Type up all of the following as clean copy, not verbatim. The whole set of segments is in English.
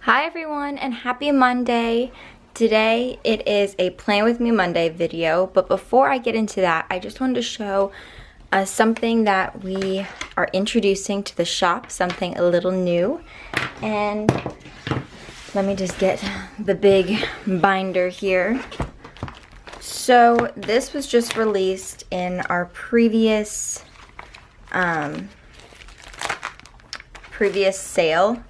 Hi everyone and happy Monday. Today it is a Plan With Me Monday video, but before I get into that, I just wanted to show something that we are introducing to the shop, something a little new. And let me just get the big binder here. So this was just released in our previous sale.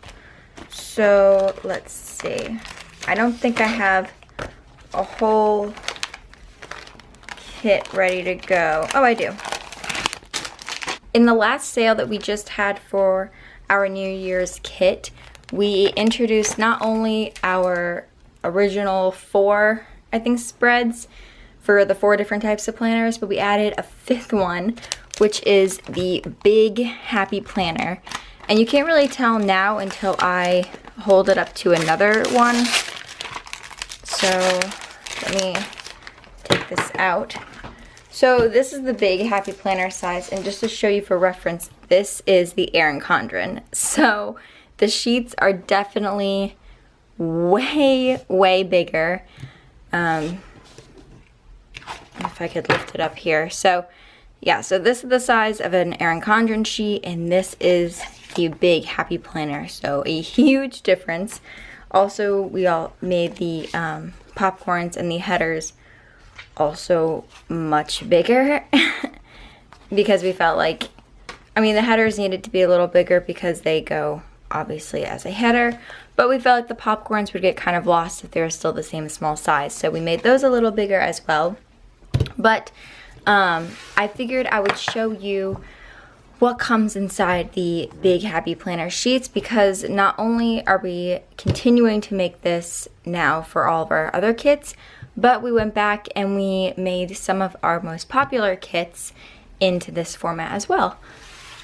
So let's see. I don't think I have a whole kit ready to go. Oh, I do. In the last sale that we just had for our New Year's kit, we introduced not only our original 4, I think, spreads for the 4 different types of planners, but we added a 5th one, which is the Big Happy Planner. And you can't really tell now until I hold it up to another one. So let me take this out. So this is the Big Happy Planner size, and just to show you for reference, this is the Erin Condren. So the sheets are definitely way bigger. If I could lift it up here. So yeah, so this is the size of an Erin Condren sheet, and this is the Big Happy Planner, so a huge difference. Also, we all made the popcorns and the headers also much bigger because we felt like, I mean, the headers needed to be a little bigger because they go obviously as a header, but we felt like the popcorns would get kind of lost if they were still the same small size, so we made those a little bigger as well. But I figured I would show you what comes inside the Big Happy Planner sheets, because not only are we continuing to make this now for all of our other kits, but we went back and we made some of our most popular kits into this format as well.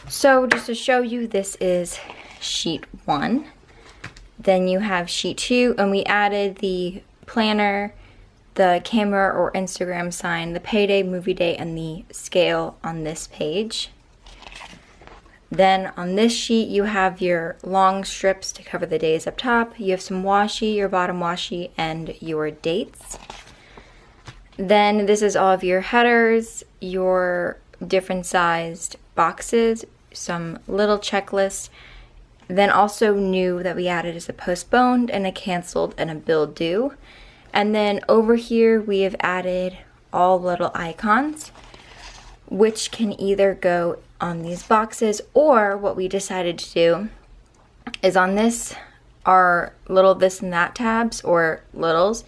So just to show you, this is sheet 1. Then you have sheet 2, and we added the planner, the camera or Instagram sign, the payday, movie day, and the scale on this page. Then on this sheet you have your long strips to cover the days up top. You have some washi, your bottom washi, and your dates. Then this is all of your headers, your different sized boxes, some little checklists. Then also new that we added is a postponed and a canceled and a bill due. And then over here we have added all little icons, which can either go on these boxes, or what we decided to do is on this, our little this and that tabs or littles,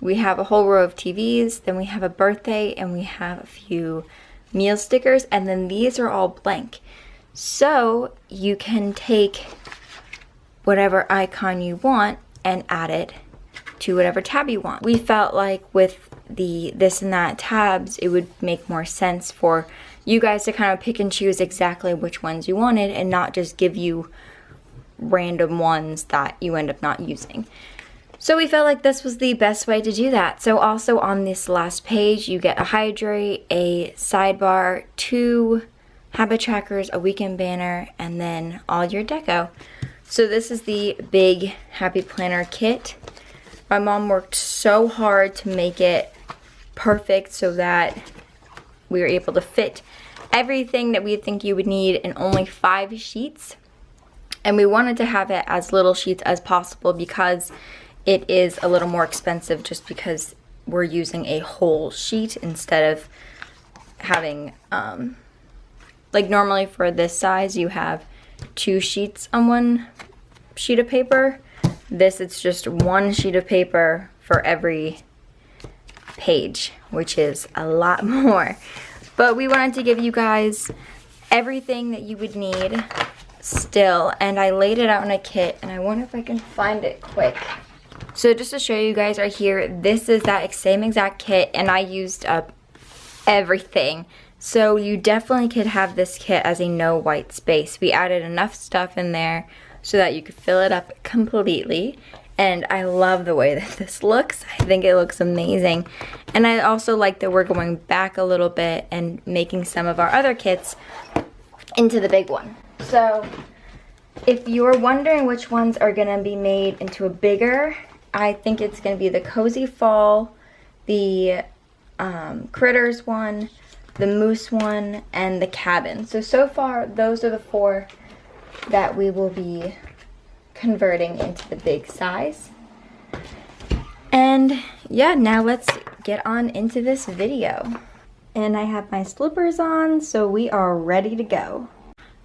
we have a whole row of TVs, then we have a birthday, and we have a few meal stickers, and then these are all blank. So you can take whatever icon you want and add it to whatever tab you want. We felt like with the this and that tabs, it would make more sense for you guys to kind of pick and choose exactly which ones you wanted and not just give you random ones that you end up not using. So we felt like this was the best way to do that. So also on this last page, you get a hydrate, a sidebar, 2 habit trackers, a weekend banner, and then all your deco. So this is the Big Happy Planner kit. My mom worked so hard to make it perfect so that we were able to fit everything that we think you would need in only 5 sheets. And we wanted to have it as little sheets as possible because it is a little more expensive, just because we're using a whole sheet instead of having, like normally for this size you have 2 sheets on one sheet of paper. This, it's just 1 sheet of paper for every page, which is a lot more. But we wanted to give you guys everything that you would need still, and I laid it out in a kit, and I wonder if I can find it quick. So just to show you guys right here, this is that same exact kit, and I used up everything. So you definitely could have this kit as a no white space. We added enough stuff in there so that you could fill it up completely. And I love the way that this looks. I think it looks amazing. And I also like that we're going back a little bit and making some of our other kits into the big one. So If you're wondering which ones are going to be made into a bigger, I think it's going to be the Cozy Fall, the Critters one, the Moose one, and the Cabin. So far, those are the 4 that we will be converting into the big size. And yeah, now let's get on into this video. And I have my slippers on, so we are ready to go.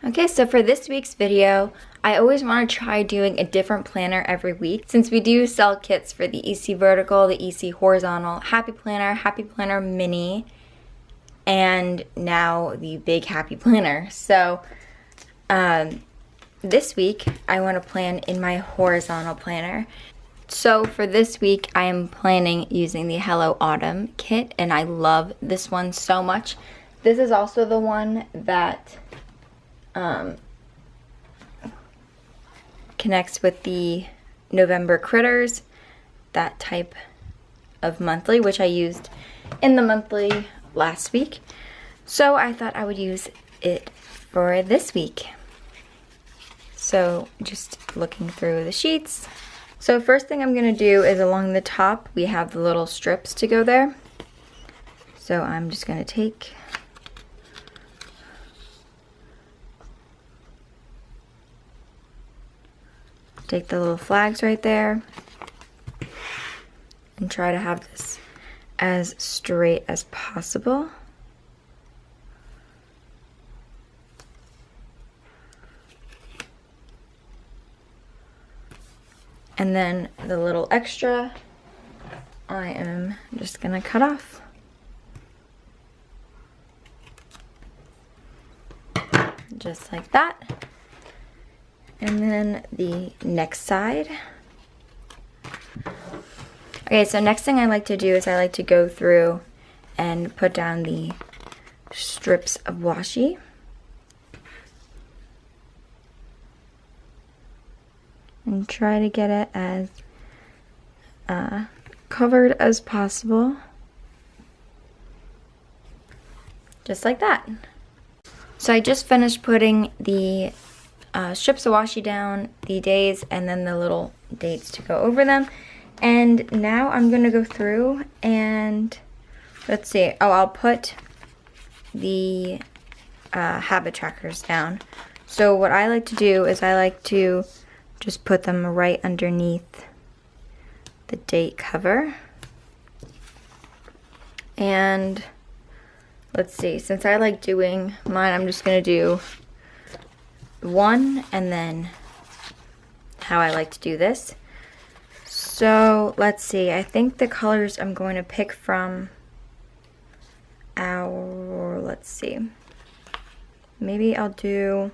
Okay, so for this week's video, I always want to try doing a different planner every week. Since we do sell kits for the EC Vertical, the EC Horizontal, Happy Planner Mini, and now the Big Happy Planner. So this week, I want to plan in my horizontal planner. So for this week, I am planning using the Hello Autumn kit, and I love this one so much. This is also the one that connects with the November Critters, that type of monthly, which I used in the monthly last week. So I thought I would use it for this week. So just looking through the sheets. So first thing I'm going to do is along the top, we have the little strips to go there. So I'm just going to take the little flags right there and try to have this as straight as possible. And then the little extra, I am just gonna cut off. Just like that. And then the next side. Okay, so next thing I like to do is I like to go through and put down the strips of washi. And try to get it as covered as possible. Just like that. So I just finished putting the strips of washi down, the days, and then the little dates to go over them. And now I'm going to go through and, let's see, I'll put the habit trackers down. So what I like to do is I like to just put them right underneath the date cover. And let's see, since I like doing mine, I'm just going to do one and then how I like to do this. So let's see, I think the colors I'm going to pick from our, let's see, maybe I'll do,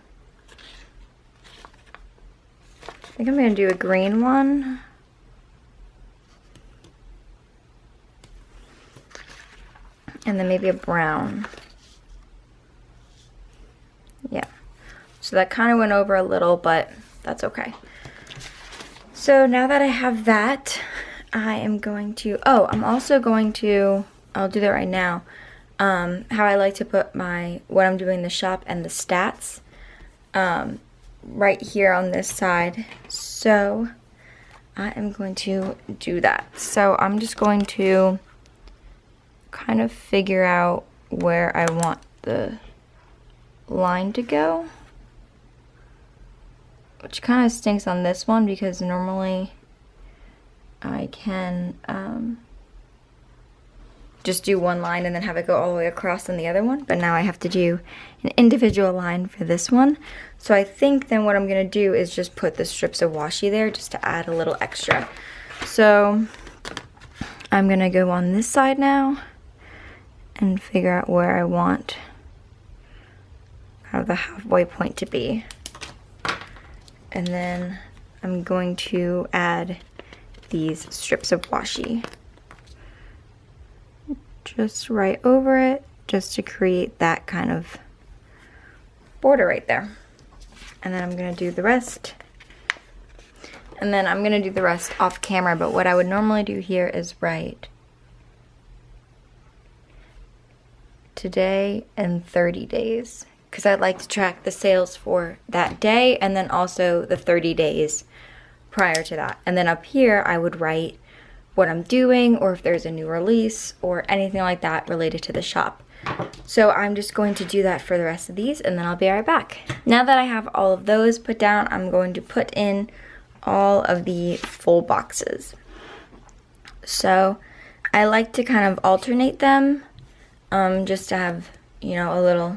I think I'm going to do a green one. And then maybe a brown. Yeah. So that kind of went over a little, but that's okay. So now that I have that, I am going to, oh, I'm also going to, I'll do that right now, how I like to put what I'm doing, the shop and the stats, right here on this side. So I am going to do that. So I'm just going to kind of figure out where I want the line to go, which kind of stinks on this one because normally I can just do one line and then have it go all the way across on the other one, but now I have to do an individual line for this one. So I think then what I'm going to do is just put the strips of washi there just to add a little extra. So I'm going to go on this side now and figure out where I want kind of the halfway point to be. And then I'm going to add these strips of washi just right over it, just to create that kind of border right there. And then I'm going to do the rest. And then I'm going to do the rest off camera, but what I would normally do here is write today and 30 days. because I'd like to track the sales for that day and then also the 30 days prior to that. And then up here I would write what I'm doing or if there's a new release or anything like that related to the shop. So I'm just going to do that for the rest of these and then I'll be right back. Now that I have all of those put down, I'm going to put in all of the full boxes. So I like to kind of alternate them just to have, you know, a little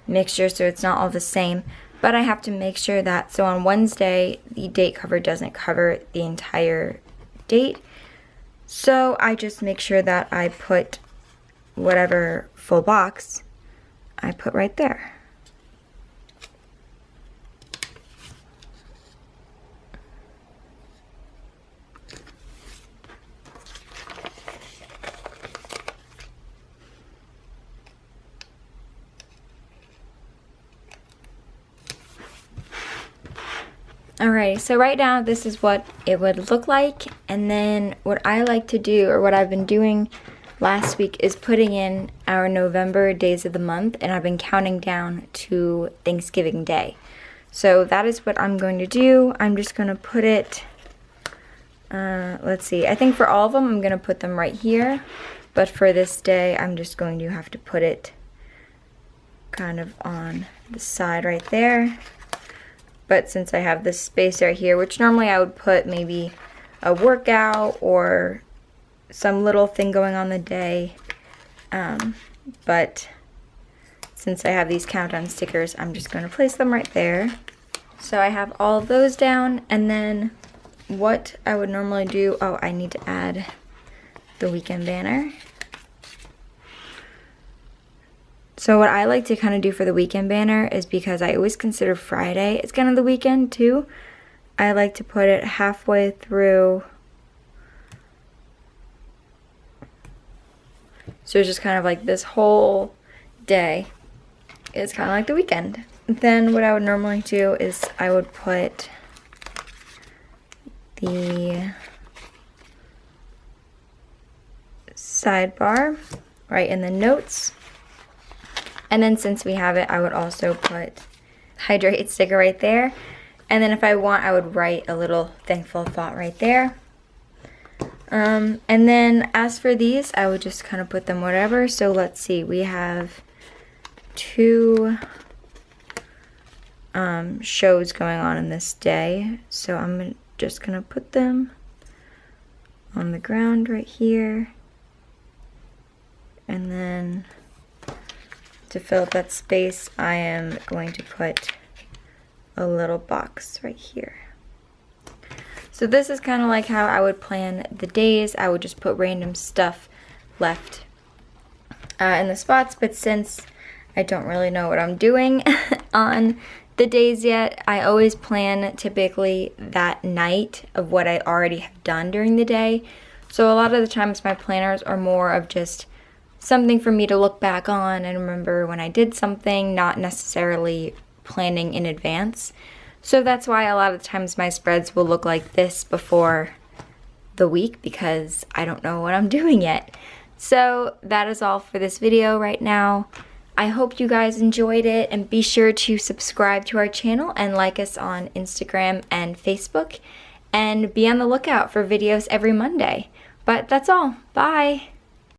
mixture so it's not all the same. But I have to make sure that, so on Wednesday, the date cover doesn't cover the entire date. So I just make sure that I put whatever full box I put right there. Alright, so right now this is what it would look like, and then what I like to do, or what I've been doing last week, is putting in our November days of the month, and I've been counting down to Thanksgiving Day. So that is what I'm going to do. I'm just going to put it, let's see, I think for all of them I'm going to put them right here, but for this day I'm just going to have to put it kind of on the side right there. But since I have this space right here, which normally I would put maybe a workout or some little thing going on the day, but since I have these countdown stickers, I'm just going to place them right there. So I have all of those down, and then what I would normally do, oh, I need to add the weekend banner. So what I like to kind of do for the weekend banner is, because I always consider Friday as kind of the weekend too, I like to put it halfway through. So it's just kind of like this whole day is kind of like the weekend. Then what I would normally do is I would put the sidebar right in the notes. And then since we have it, I would also put hydrate sticker right there. And then if I want, I would write a little thankful thought right there. And then as for these, I would just kind of put them whatever. So let's see, we have 2 shows going on in this day. So I'm just going to put them on the ground right here. And then to fill up that space, I am going to put a little box right here. So this is kind of like how I would plan the days. I would just put random stuff left in the spots, but since I don't really know what I'm doing on the days yet, I always plan typically that night of what I already have done during the day. So a lot of the times my planners are more of just something for me to look back on and remember when I did something, not necessarily planning in advance. So that's why a lot of times my spreads will look like this before the week, because I don't know what I'm doing yet. So that is all for this video right now. I hope you guys enjoyed it, and be sure to subscribe to our channel and like us on Instagram and Facebook, and be on the lookout for videos every Monday. But that's all. Bye!